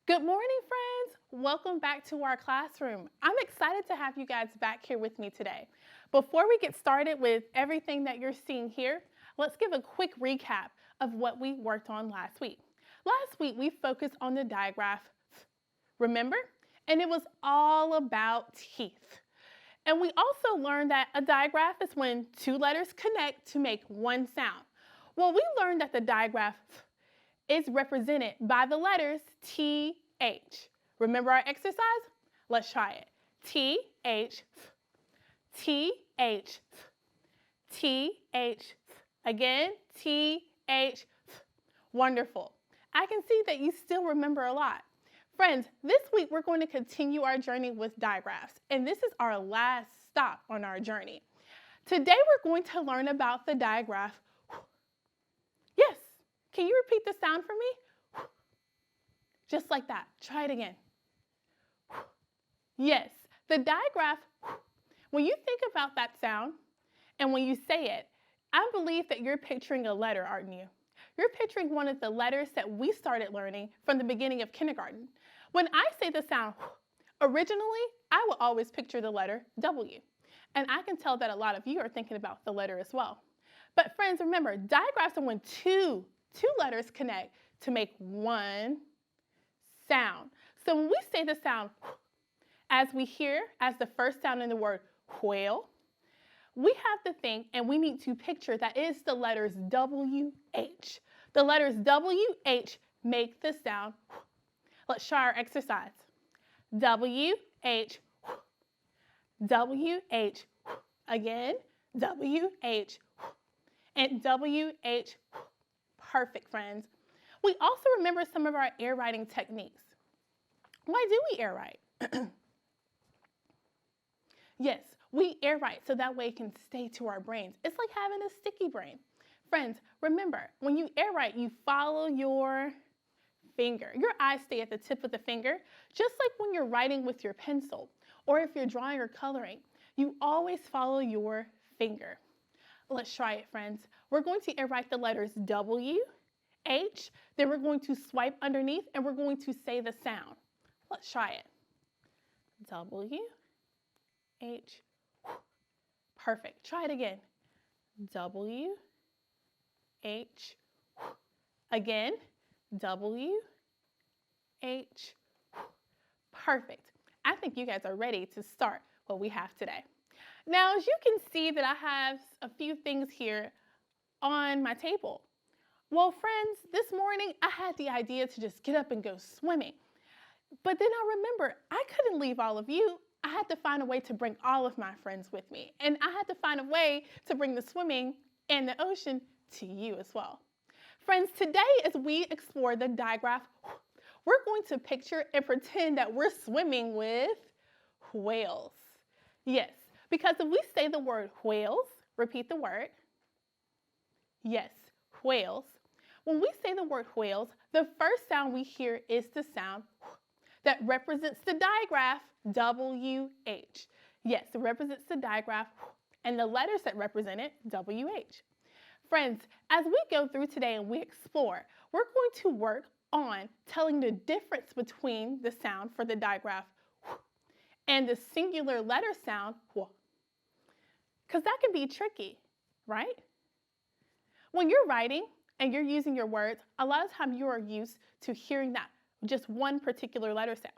Good morning, friends. Welcome back to our classroom. I'm excited to have you guys back here with me today. Before we get started with everything that you're seeing here, let's give a quick recap of what we worked on last week. Last week, we focused on the digraph, remember? And it was all about teeth. And we also learned that a digraph is when two letters connect to make one sound. Well, we learned that the digraph is represented by the letters TH. Remember our exercise? Let's try it. TH, TH, TH. Again, TH. Wonderful. I can see that you still remember a lot. Friends, this week we're going to continue our journey with digraphs, and this is our last stop on our journey. Today we're going to learn about the digraph. Yes, can you repeat the sound for me? Just like that. Try it again. Yes, the digraph, when you think about that sound and when you say it, I believe that you're picturing a letter, aren't you? You're picturing one of the letters that we started learning from the beginning of kindergarten. When I say the sound, originally, I would always picture the letter W. And I can tell that a lot of you are thinking about the letter as well. But friends, remember, digraphs are when two letters connect to make one sound. So when we say the sound as we hear as the first sound in the word whale, we have to think and we need to picture that it's the letters WH. The letters WH make the sound. Let's try our exercise. WH, WH, again, WH, and WH. Perfect, friends. We also remember some of our air writing techniques. Why do we air write? Yes, we air write so that way it can stay to our brains. It's like having a sticky brain. Friends, remember, when you air write, you follow your finger. Your eyes stay at the tip of the finger, just like when you're writing with your pencil, or if you're drawing or coloring, you always follow your finger. Let's try it, friends. We're going to air write the letters W, H, then we're going to swipe underneath and we're going to say the sound. Let's try it. W, H, perfect. Try it again. W, H, again. W, H, perfect. I think you guys are ready to start what we have today. Now, as you can see that I have a few things here on my table. Well, friends, this morning I had the idea to just get up and go swimming. But then I remember I couldn't leave all of you. I had to find a way to bring all of my friends with me. And I had to find a way to bring the swimming and the ocean to you as well. Friends, today as we explore the digraph, we're going to picture and pretend that we're swimming with whales. Yes, because if we say the word whales, repeat the word. Yes, whales. When we say the word whales, the first sound we hear is the sound that represents the digraph, WH. Yes, it represents the digraph and the letters that represent it, WH. Friends, as we go through today and we explore, we're going to work on telling the difference between the sound for the digraph and the singular letter sound, because that can be tricky, right? When you're writing and you're using your words, a lot of times you are used to hearing that just one particular letter sound.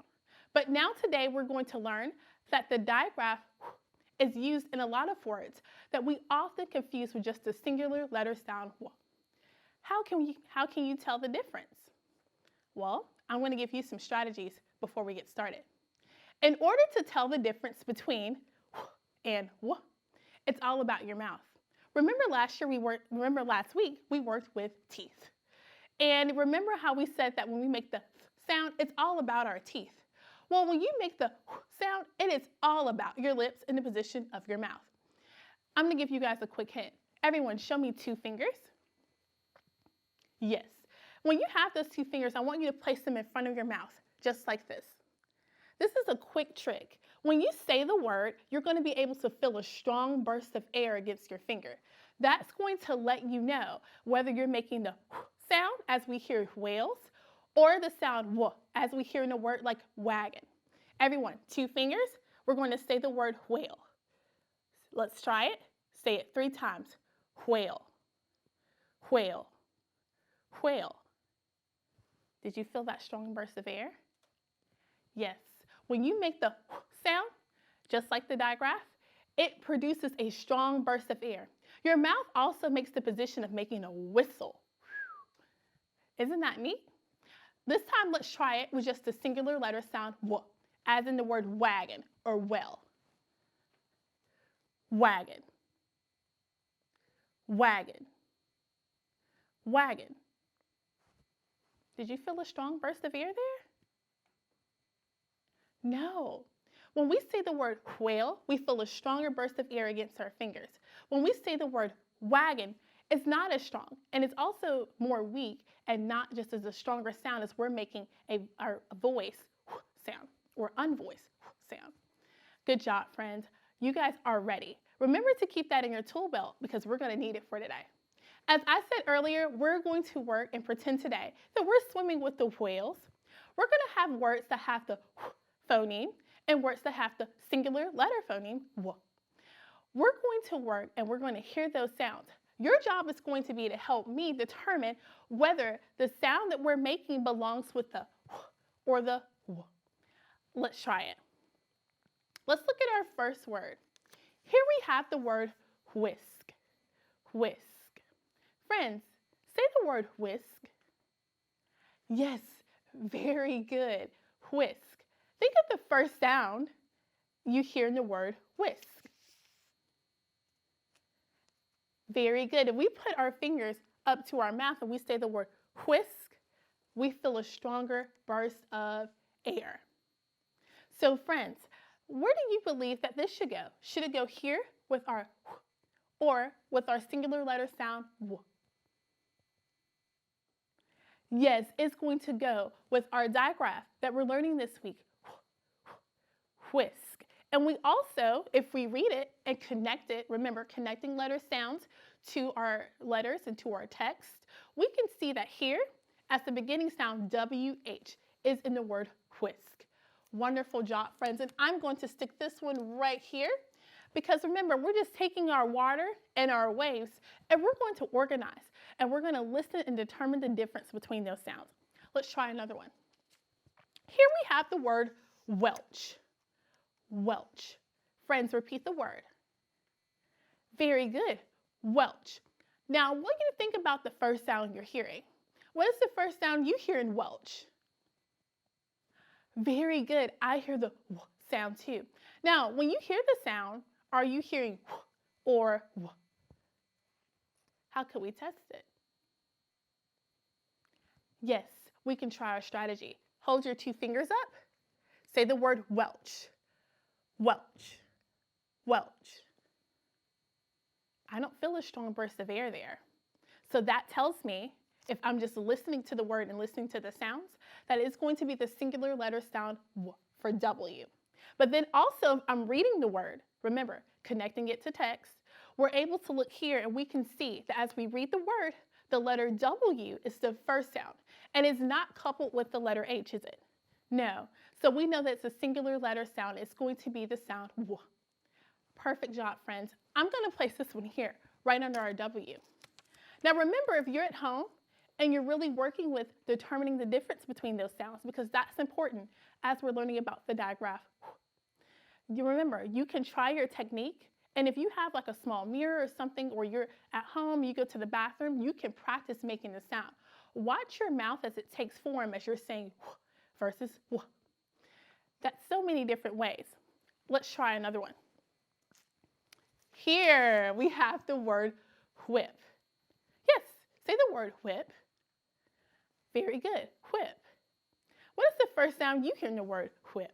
But now today we're going to learn that the digraph is used in a lot of words that we often confuse with just a singular letter sound. How can you tell the difference? Well, I'm going to give you some strategies before we get started. In order to tell the difference between and it's all about your mouth. Remember last week we worked with teeth. And remember how we said that when we make the sound, it's all about our teeth. Well, when you make the sound, it is all about your lips in the position of your mouth. I'm going to give you guys a quick hint. Everyone, show me two fingers. Yes. When you have those two fingers, I want you to place them in front of your mouth, just like this. This is a quick trick. When you say the word, you're going to be able to feel a strong burst of air against your finger. That's going to let you know whether you're making the sound as we hear whales, or the sound w as we hear in a word like wagon. Everyone, 2 fingers, we're going to say the word whale. Let's try it. Say it 3 times. Whale, whale, whale. Did you feel that strong burst of air? Yes. When you make the sound, just like the digraph, it produces a strong burst of air. Your mouth also makes the position of making a whistle. Isn't that neat? This time, let's try it with just the singular letter sound w, as in the word wagon or well. Wagon, wagon, wagon. Did you feel a strong burst of air there? No. When we say the word whale, we feel a stronger burst of air against our fingers. When we say the word wagon, it's not as strong, and it's also more weak and not just as a stronger sound as we're making our voice sound or unvoiced sound. Good job, friends. You guys are ready. Remember to keep that in your tool belt because we're going to need it for today. As I said earlier, we're going to work and pretend today that we're swimming with the whales. We're going to have words that have the phoneme and words that have the singular letter phoneme w. We're going to work and we're going to hear those sounds. Your job is going to be to help me determine whether the sound that we're making belongs with the or the w. Let's try it. Let's look at our first word. Here we have the word whisk, whisk. Friends, say the word whisk. Yes, very good. Whisk. Think of the first sound you hear in the word whisk. Very good. If we put our fingers up to our mouth and we say the word whisk, we feel a stronger burst of air. So friends, where do you believe that this should go? Should it go here with our or with our singular letter sound w? Yes, it's going to go with our digraph that we're learning this week. Whisk. And we also, if we read it and connect it, remember connecting letter sounds to our letters and to our text, we can see that here, as the beginning sound, WH is in the word whisk. Wonderful job, friends. And I'm going to stick this one right here because remember, we're just taking our water and our waves and we're going to organize and we're going to listen and determine the difference between those sounds. Let's try another one. Here we have the word Welch. Welch. Friends, repeat the word. Very good. Welch. Now, I want you to think about the first sound you're hearing. What is the first sound you hear in Welch? Very good. I hear the w sound too. Now, when you hear the sound, are you hearing w or w? How can we test it? Yes, we can try our strategy. Hold your 2 fingers up. Say the word Welch. Welch. Welch. I don't feel a strong burst of air there. So that tells me, if I'm just listening to the word and listening to the sounds, that it's going to be the singular letter sound w for W. But then also, if I'm reading the word, remember, connecting it to text, we're able to look here and we can see that as we read the word, the letter W is the first sound and is not coupled with the letter H, is it? No. So we know that it's a singular letter sound. It's going to be the sound W. Perfect job, friends. I'm going to place this one here, right under our W. Now remember, if you're at home and you're really working with determining the difference between those sounds, because that's important as we're learning about the digraph. You remember, you can try your technique, and if you have like a small mirror or something, or you're at home, you go to the bathroom, you can practice making the sound. Watch your mouth as it takes form as you're saying versus w. That's so many different ways. Let's try another one. Here we have the word whip. Yes, say the word whip. Very good, whip. What is the first sound you hear in the word whip?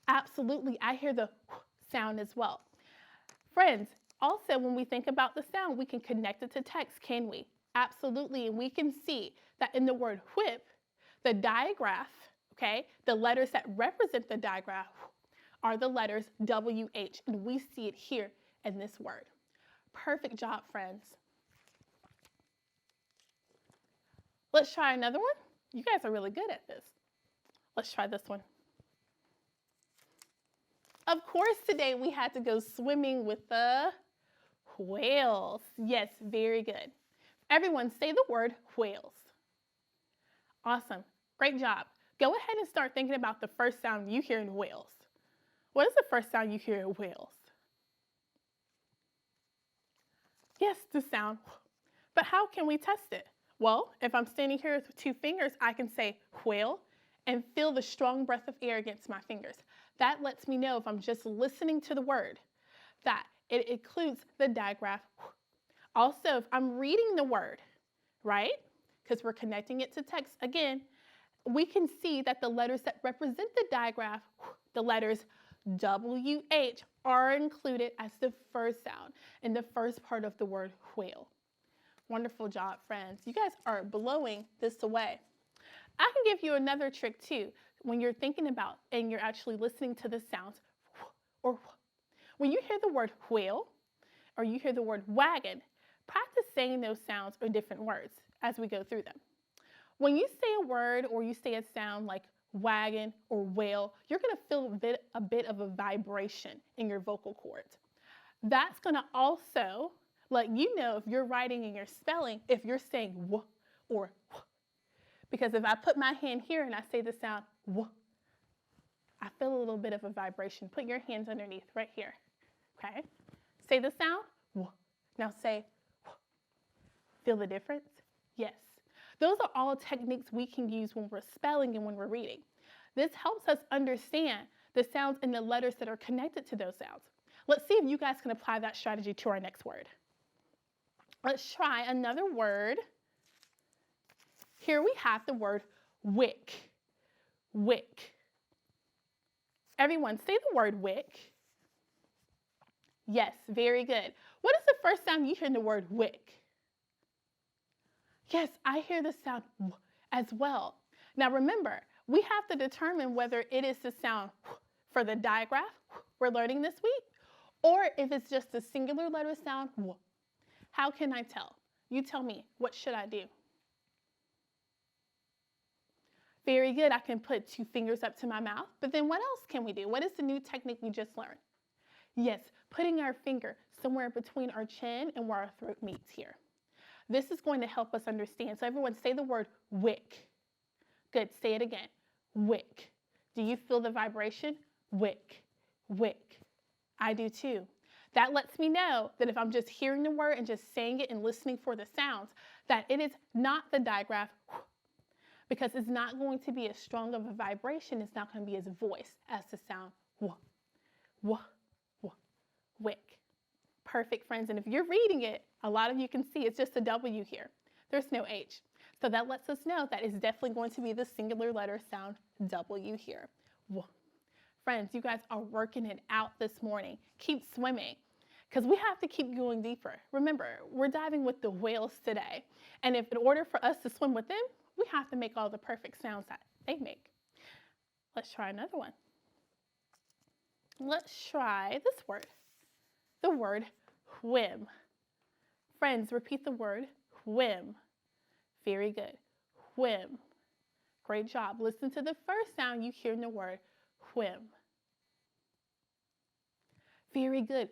Absolutely, I hear the sound as well. Friends, also when we think about the sound, we can connect it to text, can we? Absolutely, and we can see that in the word whip, the digraph, okay, the letters that represent the digraph are the letters WH, and we see it here in this word. Perfect job, friends. Let's try another one. You guys are really good at this. Let's try this one. Of course, today we had to go swimming with the whales. Yes, very good. Everyone say the word whales. Awesome. Great job. Go ahead and start thinking about the first sound you hear in whales. What is the first sound you hear in whales? Yes, the sound. But how can we test it? Well, if I'm standing here with 2 fingers, I can say whale and feel the strong breath of air against my fingers. That lets me know if I'm just listening to the word that it includes the digraph. Also, if I'm reading the word, right? Because we're connecting it to text again, we can see that the letters that represent the digraph, the letters WH, are included as the first sound in the first part of the word whale. Wonderful job, friends. You guys are blowing this away. I can give you another trick too when you're thinking about and you're actually listening to the sounds. Or when you hear the word whale or you hear the word wagon, practice saying those sounds or different words as we go through them. When you say a word or you say a sound like wagon or whale, you're going to feel a bit of a vibration in your vocal cords. That's going to also let you know if you're writing and you're spelling, if you're saying w or w. Because if I put my hand here and I say the sound w, I feel a little bit of a vibration. Put your hands underneath right here. Okay? Say the sound w. Now say w. Feel the difference? Yes. Those are all techniques we can use when we're spelling and when we're reading. This helps us understand the sounds and the letters that are connected to those sounds. Let's see if you guys can apply that strategy to our next word. Let's try another word. Here we have the word wick. Wick. Everyone say the word wick. Yes, very good. What is the first sound you hear in the word wick? Yes, I hear the sound w as well. Now remember, we have to determine whether it is the sound for the digraph we're learning this week, or if it's just a singular letter sound w. How can I tell? You tell me, what should I do? Very good, I can put 2 fingers up to my mouth, but then what else can we do? What is the new technique we just learned? Yes, putting our finger somewhere between our chin and where our throat meets here. This is going to help us understand. So everyone say the word wick. Good, say it again. Wick. Do you feel the vibration? Wick, wick. I do too. That lets me know that if I'm just hearing the word and just saying it and listening for the sounds, that it is not the digraph, because it's not going to be as strong of a vibration. It's not going to be as voice as the sound w, w, w, wick. Perfect, friends. And if you're reading it, a lot of you can see it's just a W here. There's no H. So that lets us know that it's definitely going to be the singular letter sound W here. W. Friends, you guys are working it out this morning. Keep swimming, because we have to keep going deeper. Remember, we're diving with the whales today. And if in order for us to swim with them, we have to make all the perfect sounds that they make. Let's try another one. Let's try this word, the word Quim. Friends, repeat the word Quim. Very good. Quim. Great job. Listen to the first sound you hear in the word Quim. Very good.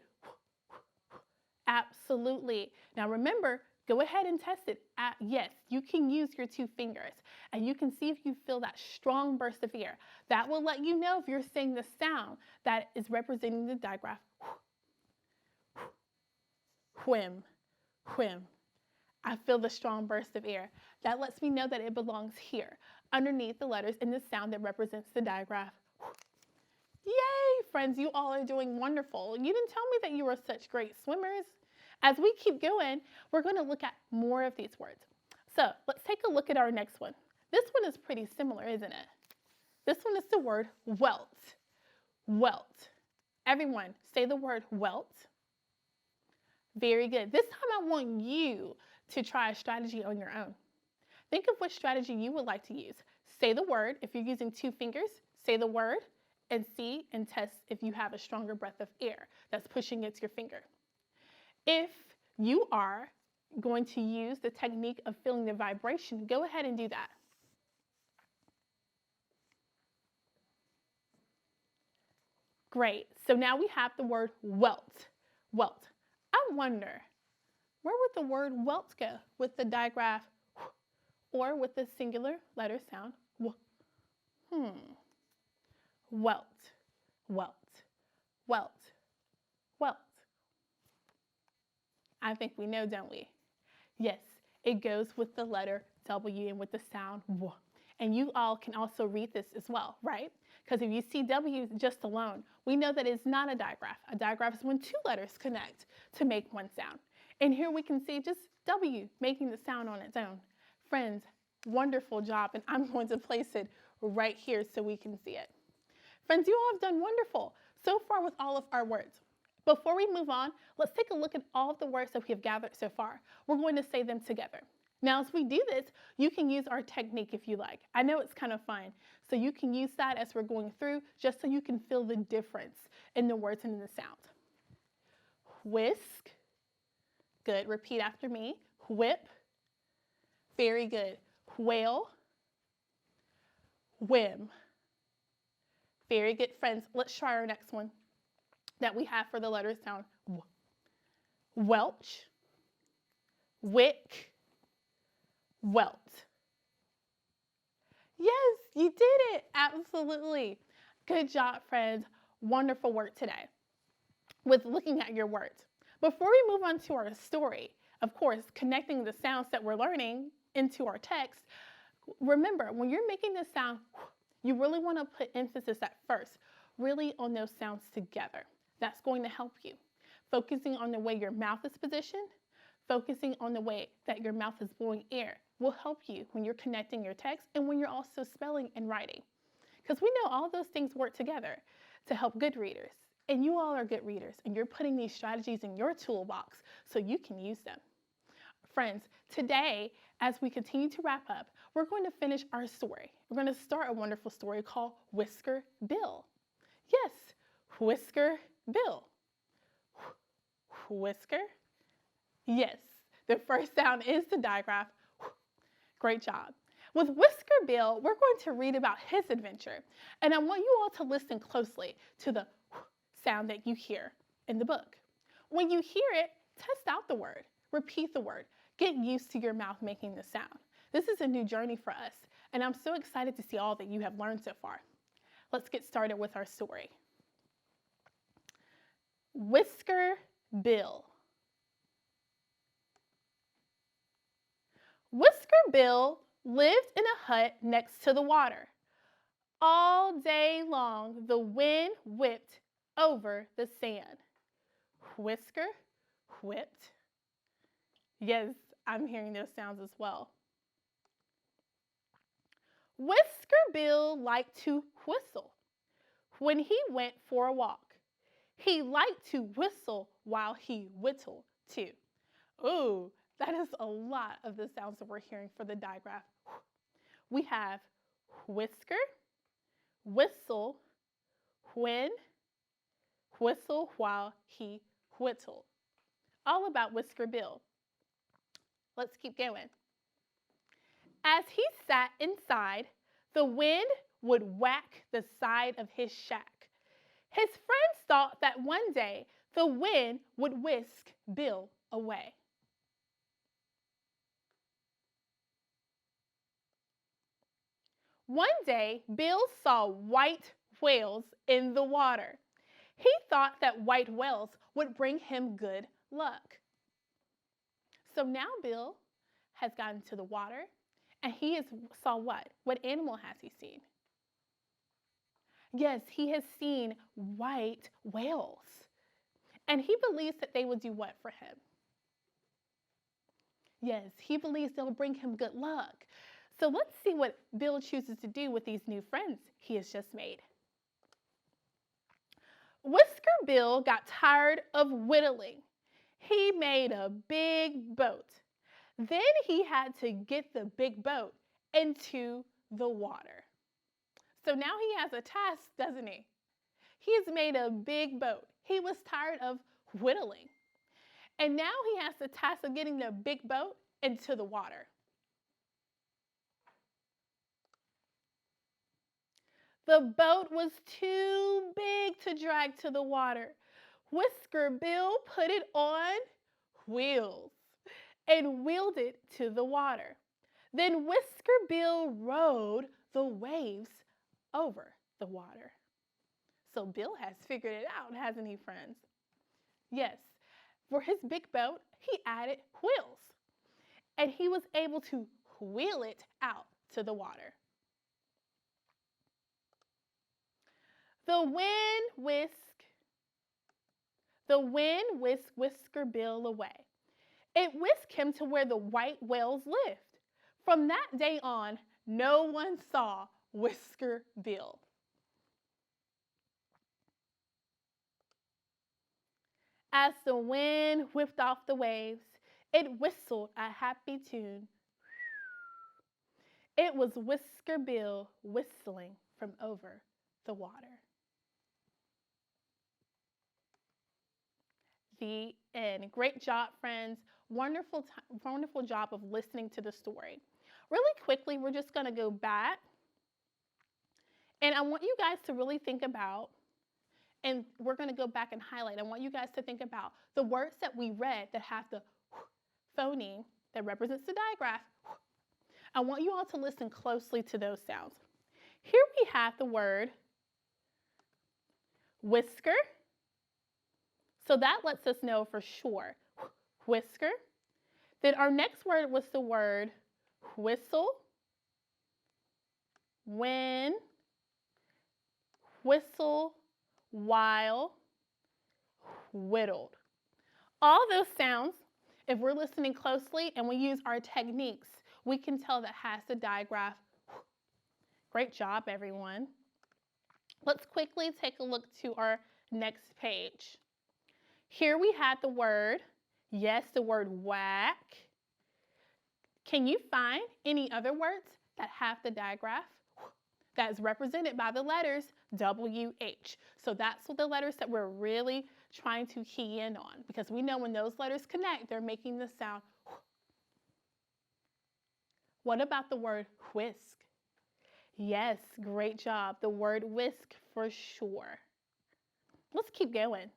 Absolutely. Now remember, go ahead and test it. Yes, you can use your 2 fingers and you can see if you feel that strong burst of air. That will let you know if you're saying the sound that is representing the digraph. Quim, quim. I feel the strong burst of air. That lets me know that it belongs here, underneath the letters in the sound that represents the digraph. Yay, friends, you all are doing wonderful. You didn't tell me that you were such great swimmers. As we keep going, we're going to look at more of these words. So let's take a look at our next one. This one is pretty similar, isn't it? This one is the word Welt. Welt. Everyone, say the word Welt. Very good. This time I want you to try a strategy on your own. Think of which strategy you would like to use. Say the word. If you're using 2 fingers, say the word and see and test if you have a stronger breath of air that's pushing against your finger. If you are going to use the technique of feeling the vibration, go ahead and do that. Great. So now we have the word welt. Welt. I wonder, where would the word welt go with the digraph or with the singular letter sound? Welt. Welt. Welt. Welt. I think we know, don't we? Yes, it goes with the letter W and with the sound W. And you all can also read this as well, right? Because if you see W just alone, we know that it's not a digraph. A digraph is when two letters connect to make one sound. And here we can see just W making the sound on its own. Friends, wonderful job. And I'm going to place it right here so we can see it. Friends, you all have done wonderful so far with all of our words. Before we move on, let's take a look at all of the words that we have gathered so far. We're going to say them together. Now, as we do this, you can use our technique if you like. I know it's kind of fun, so you can use that as we're going through, just so you can feel the difference in the words and in the sound. Whisk. Good. Repeat after me. Whip. Very good. Whale. Whim. Very good, friends. Let's try our next one that we have for the letter sound. Welch. Wick. Welt. Yes, you did it. Absolutely. Good job, friends. Wonderful work today with looking at your words. Before we move on to our story, of course, connecting the sounds that we're learning into our text, remember, when you're making this sound, you really want to put emphasis at first, really on those sounds together. That's going to help you. Focusing on the way your mouth is positioned, focusing on the way that your mouth is blowing air will help you when you're connecting your text and when you're also spelling and writing. Because we know all those things work together to help good readers. And you all are good readers, and you're putting these strategies in your toolbox so you can use them. Friends, today, as we continue to wrap up, we're going to finish our story. We're going to start a wonderful story called Whisker Bill. Yes, Whisker Bill. Whisker. Yes, the first sound is the digraph. Great job. With Whisker Bill, we're going to read about his adventure, and I want you all to listen closely to the sound that you hear in the book. When you hear it, test out the word, repeat the word, get used to your mouth making the sound. This is a new journey for us, and I'm so excited to see all that you have learned so far. Let's get started with our story. Whisker Bill. Whisker Bill lived in a hut next to the water. All day long, the wind whipped over the sand. Whisker, whipped. Yes, I'm hearing those sounds as well. Whisker Bill liked to whistle when he went for a walk. He liked to whistle while he whittled too. Ooh, that is a lot of the sounds that we're hearing for the digraph. We have whisker, whistle, when, whistle while he whittled. All about Whisker Bill. Let's keep going. As he sat inside, the wind would whack the side of his shack. His friends thought that one day the wind would whisk Bill away. One day, Bill saw white whales in the water. He thought that white whales would bring him good luck. So now Bill has gotten to the water, and he saw what? What animal has he seen? Yes, he has seen white whales. And he believes that they will do what for him? Yes, he believes they'll bring him good luck. So let's see what Bill chooses to do with these new friends he has just made. Whisker Bill got tired of whittling. He made a big boat. Then he had to get the big boat into the water. So now he has a task, doesn't he? He has made a big boat. He was tired of whittling. And now he has the task of getting the big boat into the water. The boat was too big to drag to the water. Whisker Bill put it on wheels and wheeled it to the water. Then Whisker Bill rode the waves over the water. So Bill has figured it out, hasn't he, friends? Yes, for his big boat, he added wheels, and he was able to wheel it out to the water. The wind whisked Whisker Bill away. It whisked him to where the white whales lived. From that day on, no one saw Whisker Bill. As the wind whipped off the waves, it whistled a happy tune. It was Whisker Bill whistling from over the water. The end. Great job, friends. Wonderful job of listening to the story. Really quickly, we're just going to go back. And I want you guys to really think about, and we're going to go back and highlight. I want you guys to think about the words that we read that have the phoneme that represents the digraph. I want you all to listen closely to those sounds. Here we have the word whisker. So that lets us know for sure, whisker. Then our next word was the word whistle, when, whistle, while, whittled. All those sounds, if we're listening closely and we use our techniques, we can tell that has the digraph. Great job, everyone. Let's quickly take a look to our next page. Here we had the word, yes, the word whack. Can you find any other words that have the digraph? That is represented by the letters WH. So that's what the letters that we're really trying to key in on, because we know when those letters connect, they're making the sound. What about the word whisk? Yes, great job. The word whisk for sure. Let's keep going.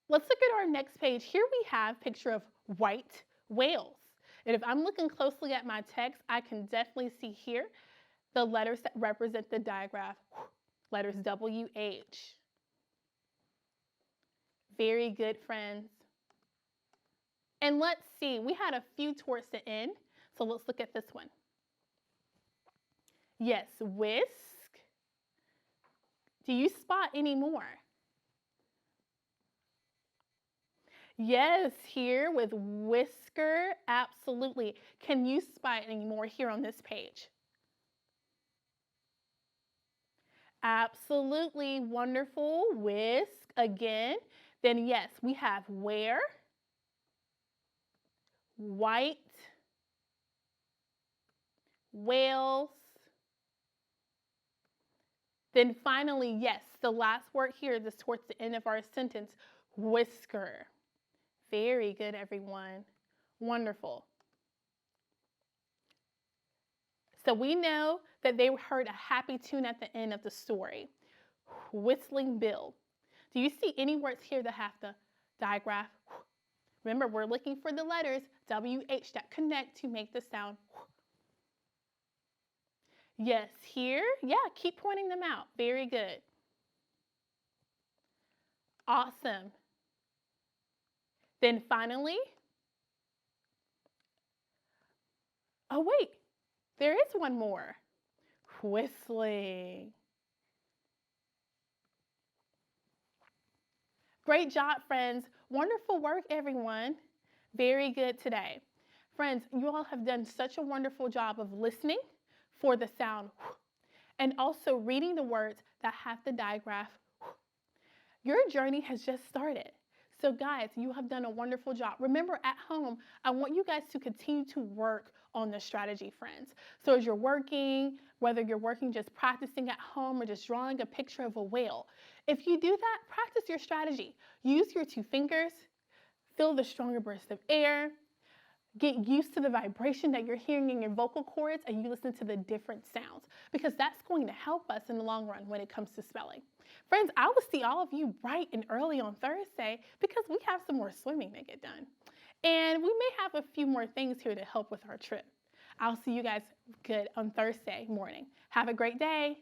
Let's look at our next page. Here we have a picture of white whales. And if I'm looking closely at my text, I can definitely see here the letters that represent the digraph, letters WH. Very good, friends. And let's see, we had a few towards the end, so let's look at this one. Yes, whisk. Do you spot any more? Yes, here with whisker, absolutely. Can you spot any more here on this page? Absolutely, wonderful, whisk again. Then yes, we have where, white, whales. Then finally, yes, the last word here, this towards the end of our sentence, whisker. Very good, everyone. Wonderful. So we know that they heard a happy tune at the end of the story. Whistling Bill. Do you see any words here that have the digraph? Remember, we're looking for the letters WH that connect to make the sound. Yes, here. Yeah, keep pointing them out. Very good. Awesome. Then finally, oh wait, there is one more. Whistling. Great job, friends. Wonderful work, everyone. Very good today. Friends, you all have done such a wonderful job of listening for the sound and also reading the words that have the digraph. Your journey has just started. So guys, you have done a wonderful job. Remember, at home, I want you guys to continue to work on the strategy, friends. So as you're working, whether you're working just practicing at home or just drawing a picture of a whale, if you do that, practice your strategy. Use your two fingers, feel the stronger burst of air, get used to the vibration that you're hearing in your vocal cords, and you listen to the different sounds, because that's going to help us in the long run when it comes to spelling. Friends, I will see all of you bright and early on Thursday because we have some more swimming to get done. And we may have a few more things here to help with our trip. I'll see you guys good on Thursday morning. Have a great day.